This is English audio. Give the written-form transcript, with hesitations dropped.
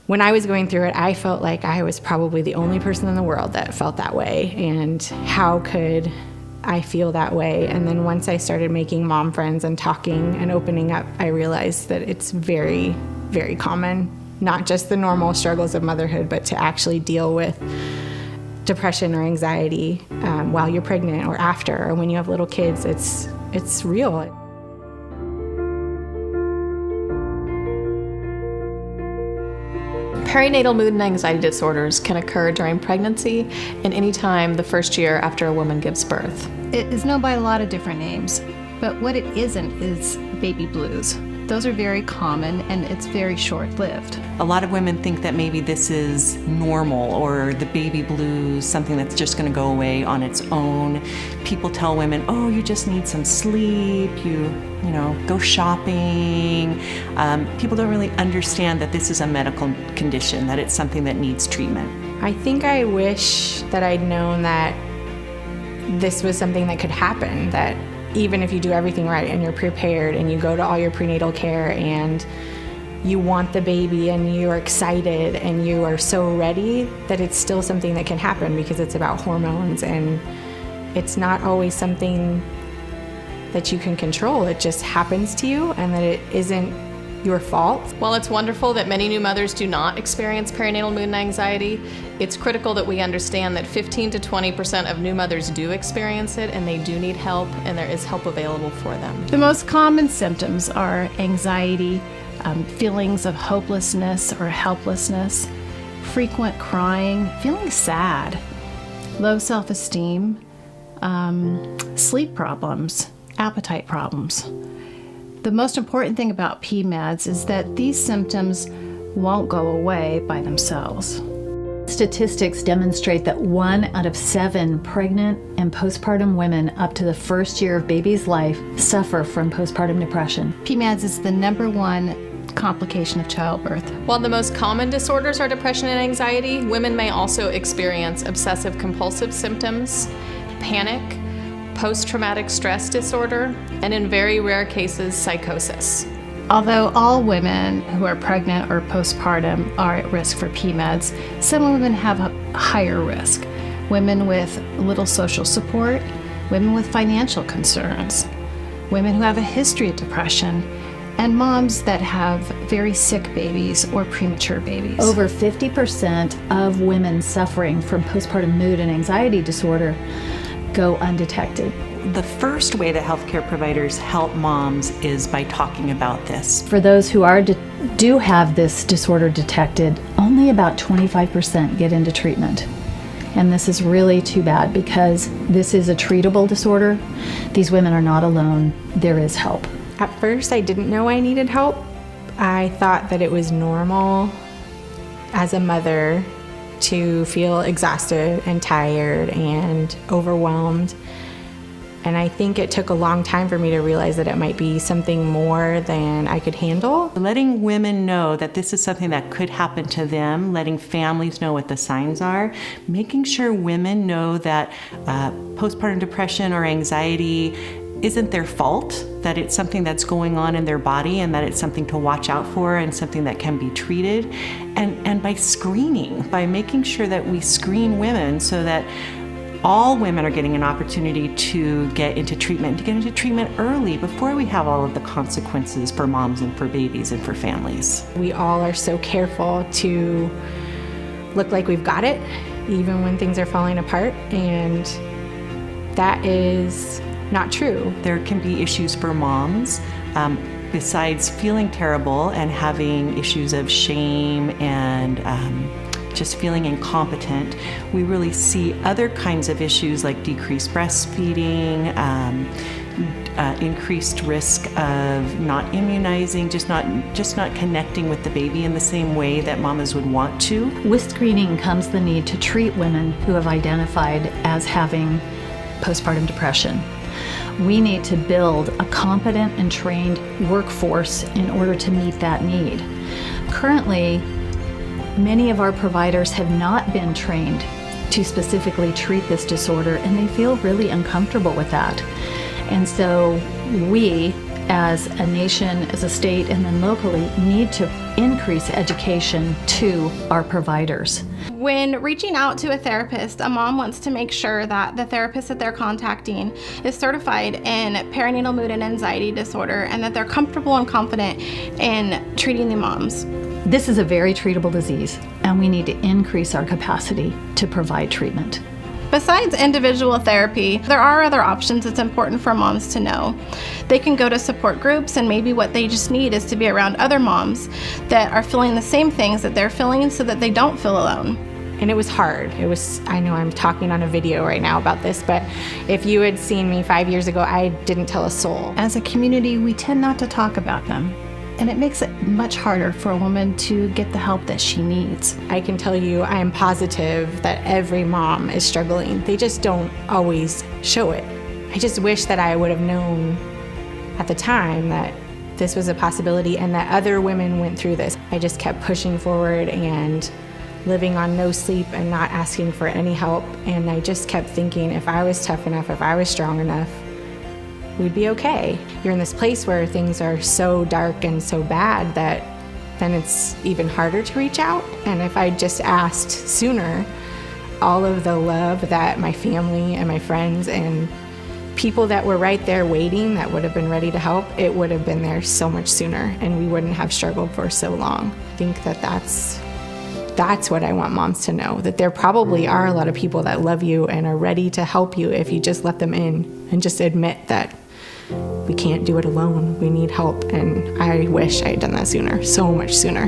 When I was going through it, I felt like I was probably the only person in the world that felt that way, and how could I feel that way? And then once I started making mom friends and talking and opening up, I realized that it's very, very common, not just the normal struggles of motherhood, but to actually deal with depression or anxiety while you're pregnant or after, or when you have little kids. It's real. Perinatal mood and anxiety disorders can occur during pregnancy and any time the first year after a woman gives birth. It is known by a lot of different names, but what it isn't is baby blues. Those are very common, and it's very short-lived. A lot of women think that maybe this is normal, or the baby blues, something that's just going to go away on its own. People tell women, oh, you just need some sleep, you know, go shopping. People don't really understand that this is a medical condition, that it's something that needs treatment. I think I wish that I'd known that this was something that could happen, that even if you do everything right and you're prepared and you go to all your prenatal care and you want the baby and you're excited and you are so ready, that it's still something that can happen, because it's about hormones and it's not always something that you can control. It just happens to you, and that it isn't your fault. While it's wonderful that many new mothers do not experience perinatal mood and anxiety, it's critical that we understand that 15 to 20% of new mothers do experience it, and they do need help, and there is help available for them. The most common symptoms are anxiety, feelings of hopelessness or helplessness, frequent crying, feeling sad, low self-esteem, sleep problems, appetite problems. The most important thing about PMADS is that these symptoms won't go away by themselves. Statistics demonstrate that 1 out of 7 pregnant and postpartum women up to the first year of baby's life suffer from postpartum depression. PMADS is the #1 complication of childbirth. While the most common disorders are depression and anxiety, women may also experience obsessive compulsive symptoms, panic, post-traumatic stress disorder, and in very rare cases, psychosis. Although all women who are pregnant or postpartum are at risk for PMADS, some women have a higher risk. Women with little social support, women with financial concerns, women who have a history of depression, and moms that have very sick babies or premature babies. Over 50% of women suffering from postpartum mood and anxiety disorder go undetected. The first way that healthcare providers help moms is by talking about this. For those who do have this disorder detected, only about 25% get into treatment. And this is really too bad, because this is a treatable disorder. These women are not alone. There is help. At first, I didn't know I needed help. I thought that it was normal as a mother to feel exhausted and tired and overwhelmed. And I think it took a long time for me to realize that it might be something more than I could handle. Letting women know that this is something that could happen to them, letting families know what the signs are, making sure women know that postpartum depression or anxiety isn't their fault, that it's something that's going on in their body, and that it's something to watch out for and something that can be treated. And by screening, by making sure that we screen women so that all women are getting an opportunity to get into treatment early, before we have all of the consequences for moms and for babies and for families. We all are so careful to look like we've got it, even when things are falling apart, and that is not true. There can be issues for moms, besides feeling terrible and having issues of shame and just feeling incompetent. We really see other kinds of issues like decreased breastfeeding, increased risk of not immunizing, just not connecting with the baby in the same way that mamas would want to. With screening comes the need to treat women who have identified as having postpartum depression. We need to build a competent and trained workforce in order to meet that need. Currently, many of our providers have not been trained to specifically treat this disorder, and they feel really uncomfortable with that. And so we, as a nation, as a state, and then locally, need to increase education to our providers. When reaching out to a therapist, a mom wants to make sure that the therapist that they're contacting is certified in perinatal mood and anxiety disorder and that they're comfortable and confident in treating the moms. This is a very treatable disease, and we need to increase our capacity to provide treatment. Besides individual therapy, there are other options it's important for moms to know. They can go to support groups, and maybe what they just need is to be around other moms that are feeling the same things that they're feeling so that they don't feel alone. And it was hard. I know I'm talking on a video right now about this, but if you had seen me 5 years ago, I didn't tell a soul. As a community, we tend not to talk about them, and it makes it much harder for a woman to get the help that she needs. I can tell you, I am positive that every mom is struggling. They just don't always show it. I just wish that I would have known at the time that this was a possibility and that other women went through this. I just kept pushing forward and living on no sleep and not asking for any help. And I just kept thinking, if I was tough enough, if I was strong enough, we'd be okay. You're in this place where things are so dark and so bad that then it's even harder to reach out. And if I just asked sooner, all of the love that my family and my friends and people that were right there waiting that would have been ready to help, it would have been there so much sooner and we wouldn't have struggled for so long. I think that that's what I want moms to know, that there probably are a lot of people that love you and are ready to help you if you just let them in and just admit that we can't do it alone. We need help. And I wish I had done that sooner, so much sooner.